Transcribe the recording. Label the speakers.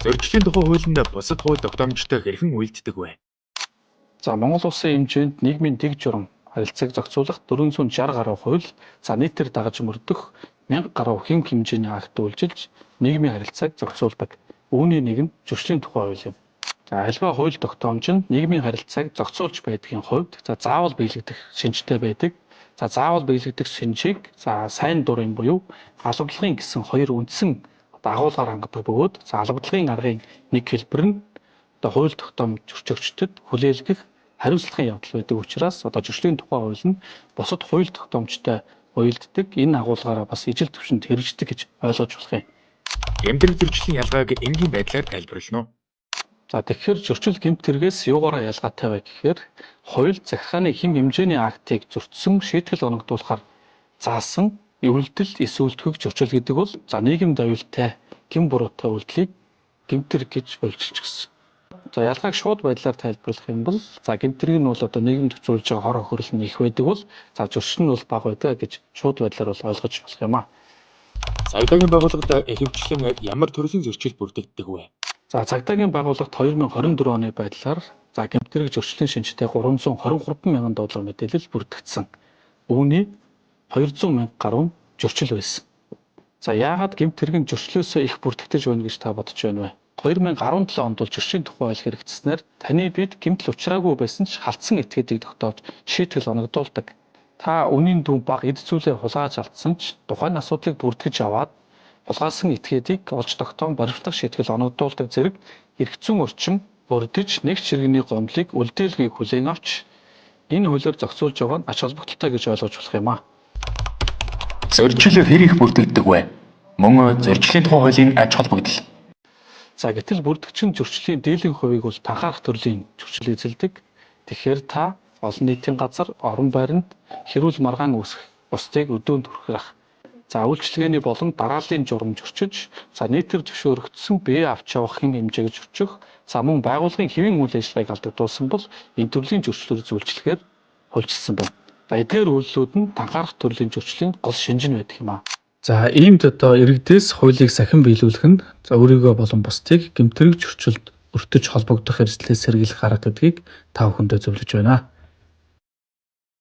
Speaker 1: Зорилтын тухай хуулинд бусад хууль тогтоомжтой хэрхэн үйлддэг вэ?
Speaker 2: За Монгол улсын хэмжээнд нийгмийн дэг журам харилцааг зохицуулах 460 гаруй хууль, за нийтээр дагаж мөрдөх 1000 гаруй хэм хэмжээний акт үйлчилж нийгмийн харилцааг зохицуулдаг. Үүний нэг нь зөрчлийн тухай хууль юм. За альва хууль тогтоомж нь нийгмийн харилцааг зохицуулж байдгийн хувьд заавал биелэгдэх шинжтэй байдаг. За заавал биелэгдэх шинжийг сайн дурын буюу албадлагын гэсэн хоёр үндсэн агуулгаар хангадаг бөгөөд албадлагын аргын нэг хэлбэр нь хууль тогтоомж зөрчигчдөд хүлээлгэх хариуцлагын явдал байдаг учраас зөрчлийн тухай хууль нь бусад хууль тогтоомжтой уялддаг энэ агуулгаараа бас ижил төвшөнд хэрэгждэг гэж ойлгож болох юм.
Speaker 1: Гэмтрэг зөрчлийн ялгааг энгийн байдлаар тайлбарлана уу?
Speaker 2: За тэгэхээр зөрчил гэмт хэрэгээс юугаараа ялгаатай вэ гэхээр хууль захиргааны хэм хэмжээний актыг зөрчсөн шийтгэл оногдуулахаар заасан үйлдэл эсвэл төгс зөрчил гэдэг бол нийгэмд аюултай гэм буруутай үйлдэлийг гэмтэрэг гэж ойлчилж гисэн. За ялгааг шууд байдлаар тайлбарлах юм бол гэмтрэг нь бол нийгэмд зөвлөж байгаа хор хохирол нь их байдаг бол зөрчил нь бол бага байдаг гэж шууд байдлаар бол ойлгож болох юм аа.
Speaker 1: Цагдаагийн байгууллагад ихэвчлэн ямар төрлийн зөрчил бүрдэгддэг вэ?
Speaker 2: Цагдаагийн байгууллагт 2024 оны байдлаар гэмтрэг зөрчлийн шинжтэй 323 мянган доллар мэдээлэл бүрдэгдсэн. Үүний 200 мянга гаруй зөрчил байсан. Яагаад гэмтрэг нь зөрчлөөсөө их бүрдэгдэж байна гэж та бодож байна вэ? 2017 онд бол зөрчлийн тухай хууль хэрэгжснээр таны бид гэмтэл учраагүй байсан ч халтсан этгээдийг тогтоож шийтгэл оногдуулдаг. Та үнийн дүн бага эд зүйлээ хулгайж алдсан ч тухайн асуудлыг бүртгэж аваад хулгайсан этгээдийг олж тогтоон баримтлах шийтгэл оногдуулдаг зэрэг эрх зүйн орчин бүрдэж нэг чиргэний гомдлыг үлдээлгийг хүлээн авч энэ хуулиар зохицуулж байгаа нь ач холбогдолтой гэж ойлгож болох юм аа.
Speaker 1: Зөрчил хэр их бүрдэгддэг вэ? Мөн зөрчлийн тухай хуулийн ач холбогдол.
Speaker 2: Гэтэл бүрдэгчин зөрчлийн дийлэнх хувийг бол танхаарах төрлийн зөрчил эзэлдэг. Тэгэхээр та олон нийтийн газар, орон байранд хэрүүл маргаан үүсгэх, бусдыг өдөөнд хүргэх. Үйлчилгээний болон дарааллын журам зөрчиж, нийтээр зөвшөөрөгдсөн бие авч явах хэм хэмжээг зөрчих, мөн байгууллагын хэвийн үйл ажиллагааг алдагдуулсан бол энэ төрлийн зөрчлөөр зөвлөлчлөгээр хуульчилсан байна. Эдгээр үйлдэлүүд нь танхаарах төрлийн зөрчлийн гол шинж нь байдаг юм аа. Иймд иргэдээс хуулийг сахин биелүүлэх нь өөрийгөө болон бусдыг гэмтрэг зөрчилд өртөж холбогдох эрсдлээс сэргийлэх арга гэдгийг та бүхэндээ зөвлөж байна.